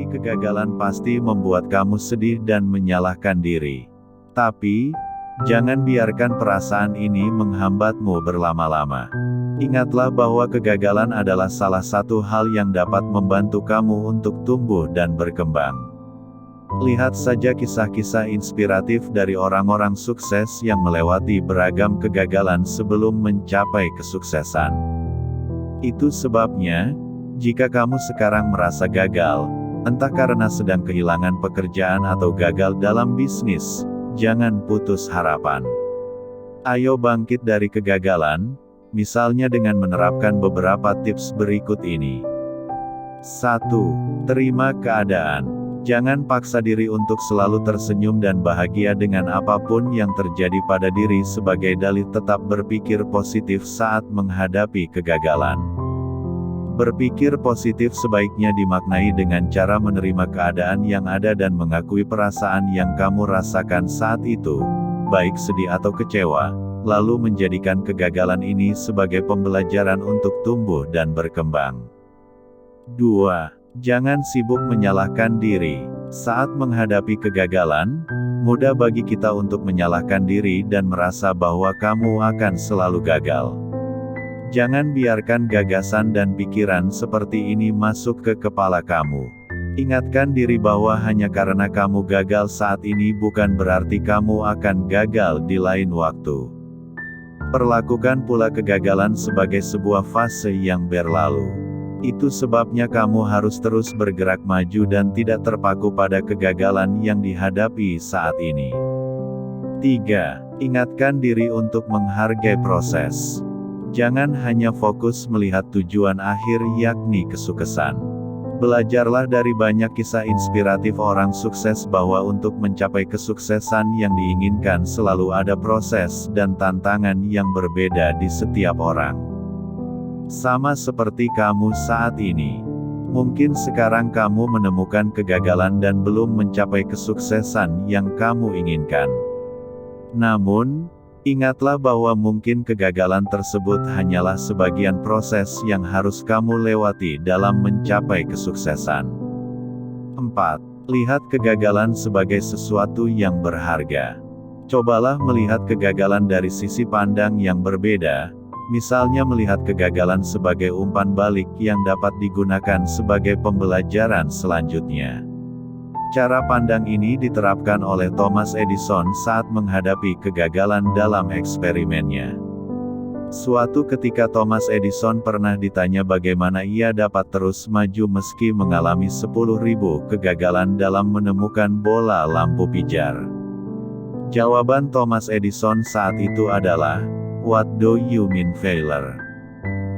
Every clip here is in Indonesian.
kegagalan pasti membuat kamu sedih dan menyalahkan diri. Tapi, jangan biarkan perasaan ini menghambatmu berlama-lama. Ingatlah bahwa kegagalan adalah salah satu hal yang dapat membantu kamu untuk tumbuh dan berkembang. Lihat saja kisah-kisah inspiratif dari orang-orang sukses yang melewati beragam kegagalan sebelum mencapai kesuksesan. Itu sebabnya, jika kamu sekarang merasa gagal, entah karena sedang kehilangan pekerjaan atau gagal dalam bisnis, jangan putus harapan. Ayo bangkit dari kegagalan, misalnya dengan menerapkan beberapa tips berikut ini. 1. Terima keadaan. Jangan paksa diri untuk selalu tersenyum dan bahagia dengan apapun yang terjadi pada diri sebagai dalih tetap berpikir positif saat menghadapi kegagalan. Berpikir positif sebaiknya dimaknai dengan cara menerima keadaan yang ada dan mengakui perasaan yang kamu rasakan saat itu, baik sedih atau kecewa, lalu menjadikan kegagalan ini sebagai pembelajaran untuk tumbuh dan berkembang. 2. Jangan sibuk menyalahkan diri. Saat menghadapi kegagalan, mudah bagi kita untuk menyalahkan diri dan merasa bahwa kamu akan selalu gagal. Jangan biarkan gagasan dan pikiran seperti ini masuk ke kepala kamu. Ingatkan diri bahwa hanya karena kamu gagal saat ini bukan berarti kamu akan gagal di lain waktu. Perlakukan pula kegagalan sebagai sebuah fase yang berlalu. Itu sebabnya kamu harus terus bergerak maju dan tidak terpaku pada kegagalan yang dihadapi saat ini. 3. Ingatkan diri untuk menghargai proses. Jangan hanya fokus melihat tujuan akhir yakni kesuksesan. Belajarlah dari banyak kisah inspiratif orang sukses bahwa untuk mencapai kesuksesan yang diinginkan selalu ada proses dan tantangan yang berbeda di setiap orang. Sama seperti kamu saat ini. Mungkin sekarang kamu menemukan kegagalan dan belum mencapai kesuksesan yang kamu inginkan. Namun, ingatlah bahwa mungkin kegagalan tersebut hanyalah sebagian proses yang harus kamu lewati dalam mencapai kesuksesan. 4. Lihat kegagalan sebagai sesuatu yang berharga. Cobalah melihat kegagalan dari sisi pandang yang berbeda. Misalnya melihat kegagalan sebagai umpan balik yang dapat digunakan sebagai pembelajaran selanjutnya. Cara pandang ini diterapkan oleh Thomas Edison saat menghadapi kegagalan dalam eksperimennya. Suatu ketika Thomas Edison pernah ditanya bagaimana ia dapat terus maju meski mengalami 10.000 kegagalan dalam menemukan bola lampu pijar. Jawaban Thomas Edison saat itu adalah, "What do you mean failure?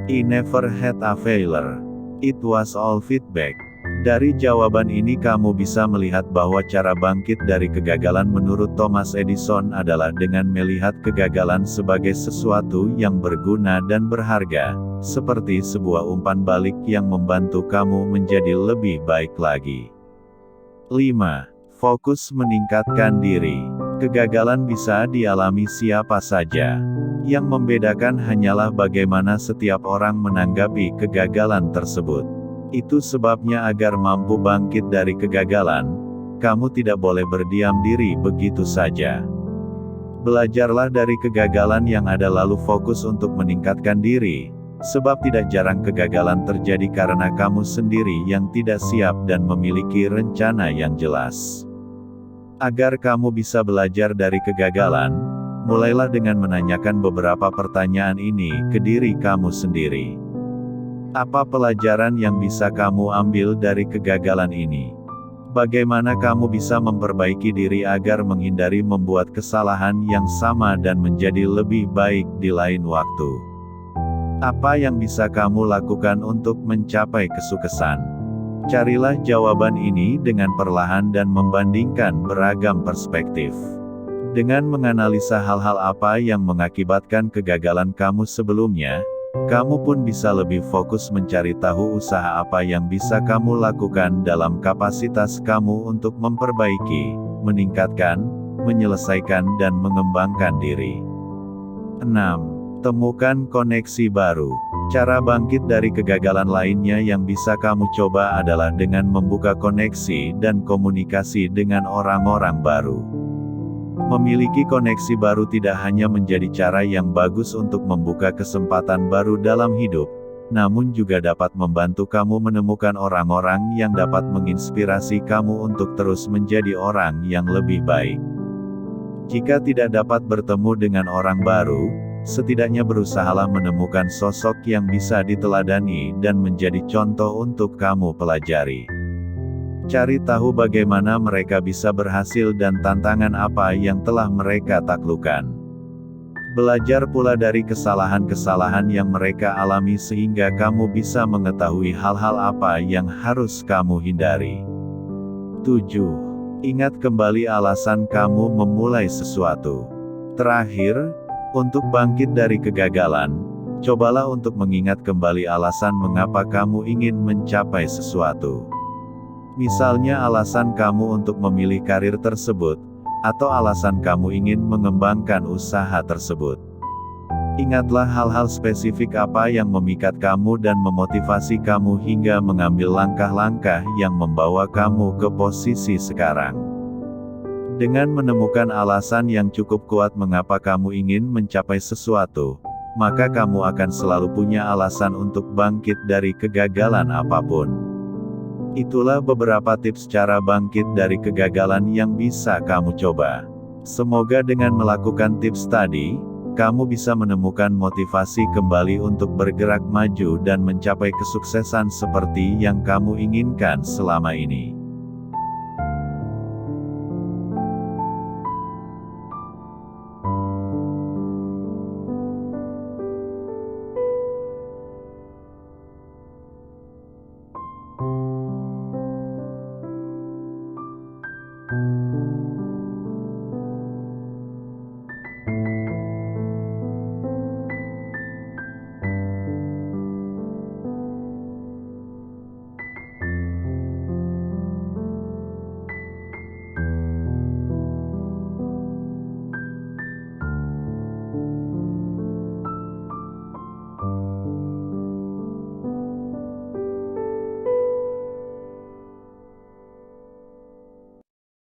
I never had a failure. It was all feedback." Dari jawaban ini kamu bisa melihat bahwa cara bangkit dari kegagalan menurut Thomas Edison adalah dengan melihat kegagalan sebagai sesuatu yang berguna dan berharga, seperti sebuah umpan balik yang membantu kamu menjadi lebih baik lagi. 5. Fokus meningkatkan diri. Kegagalan bisa dialami siapa saja. Yang membedakan hanyalah bagaimana setiap orang menanggapi kegagalan tersebut. Itu sebabnya agar mampu bangkit dari kegagalan, kamu tidak boleh berdiam diri begitu saja. Belajarlah dari kegagalan yang ada lalu fokus untuk meningkatkan diri, sebab tidak jarang kegagalan terjadi karena kamu sendiri yang tidak siap dan memiliki rencana yang jelas. Agar kamu bisa belajar dari kegagalan, mulailah dengan menanyakan beberapa pertanyaan ini ke diri kamu sendiri. Apa pelajaran yang bisa kamu ambil dari kegagalan ini? Bagaimana kamu bisa memperbaiki diri agar menghindari membuat kesalahan yang sama dan menjadi lebih baik di lain waktu? Apa yang bisa kamu lakukan untuk mencapai kesuksesan? Carilah jawaban ini dengan perlahan dan membandingkan beragam perspektif. Dengan menganalisa hal-hal apa yang mengakibatkan kegagalan kamu sebelumnya, kamu pun bisa lebih fokus mencari tahu usaha apa yang bisa kamu lakukan dalam kapasitas kamu untuk memperbaiki, meningkatkan, menyelesaikan dan mengembangkan diri. 6. Temukan koneksi baru. Cara bangkit dari kegagalan lainnya yang bisa kamu coba adalah dengan membuka koneksi dan komunikasi dengan orang-orang baru. Memiliki koneksi baru tidak hanya menjadi cara yang bagus untuk membuka kesempatan baru dalam hidup, namun juga dapat membantu kamu menemukan orang-orang yang dapat menginspirasi kamu untuk terus menjadi orang yang lebih baik. Jika tidak dapat bertemu dengan orang baru, setidaknya berusahalah menemukan sosok yang bisa diteladani dan menjadi contoh untuk kamu pelajari. Cari tahu bagaimana mereka bisa berhasil dan tantangan apa yang telah mereka taklukkan. Belajar pula dari kesalahan-kesalahan yang mereka alami sehingga kamu bisa mengetahui hal-hal apa yang harus kamu hindari. 7. Ingat kembali alasan kamu memulai sesuatu. Terakhir, untuk bangkit dari kegagalan, cobalah untuk mengingat kembali alasan mengapa kamu ingin mencapai sesuatu. Misalnya alasan kamu untuk memilih karir tersebut, atau alasan kamu ingin mengembangkan usaha tersebut. Ingatlah hal-hal spesifik apa yang memikat kamu dan memotivasi kamu hingga mengambil langkah-langkah yang membawa kamu ke posisi sekarang. Dengan menemukan alasan yang cukup kuat mengapa kamu ingin mencapai sesuatu, maka kamu akan selalu punya alasan untuk bangkit dari kegagalan apapun. Itulah beberapa tips cara bangkit dari kegagalan yang bisa kamu coba. Semoga dengan melakukan tips tadi, kamu bisa menemukan motivasi kembali untuk bergerak maju dan mencapai kesuksesan seperti yang kamu inginkan selama ini.